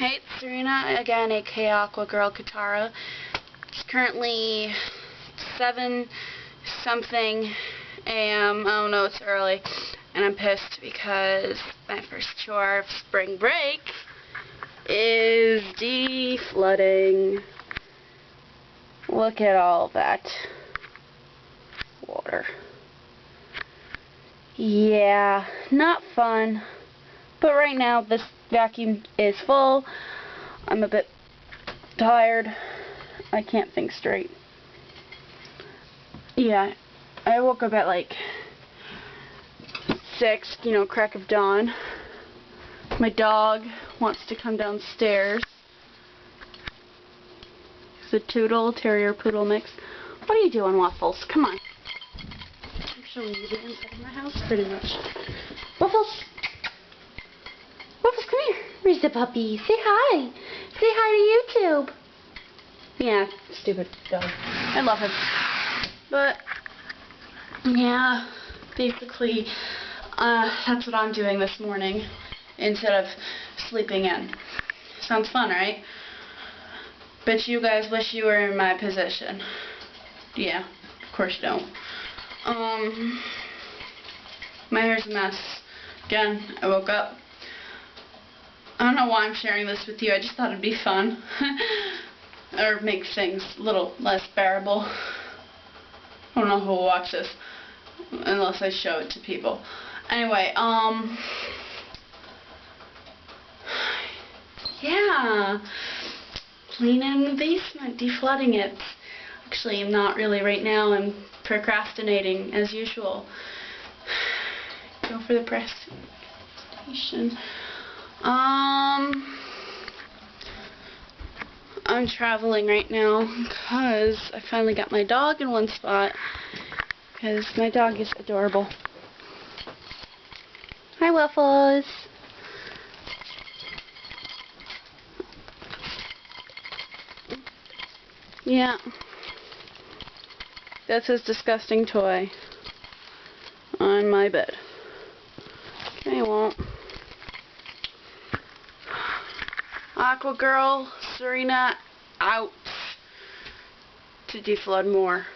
Hey, it's Serena again, aka Aqua Girl Katara. It's currently 7-something a.m. Oh no, it's early, and I'm pissed because my first chore of spring break is deflooding. Look at all that water. Yeah, not fun. But right now, this vacuum is full. I'm a bit tired. I can't think straight. Yeah, I woke up at like 6, crack of dawn. My dog wants to come downstairs. It's a Toodle Terrier Poodle mix. What are you doing, Waffles? Come on. I'm showing you the inside of my house pretty much. Waffles! Waffles, come here. Where's the puppy? Say hi. Say hi to YouTube. Yeah, stupid dog. I love him. But, yeah, basically, that's what I'm doing this morning instead of sleeping in. Sounds fun, right? Bet you guys wish you were in my position. Yeah, of course you don't. My hair's a mess. Again, I woke up. I don't know why I'm sharing this with you. I just thought it'd be fun. Or make things a little less bearable. I don't know who will watch this unless I show it to people. Anyway, yeah. Cleaning the basement, deflooding it. Actually, I'm not really right now. I'm procrastinating as usual. Go for the presentation. I'm traveling right now because I finally got my dog in one spot because my dog is adorable. Hi, Waffles. Yeah. That's his disgusting toy on my bed. Okay, well. Aqua Girl, Serena, out to deflood more.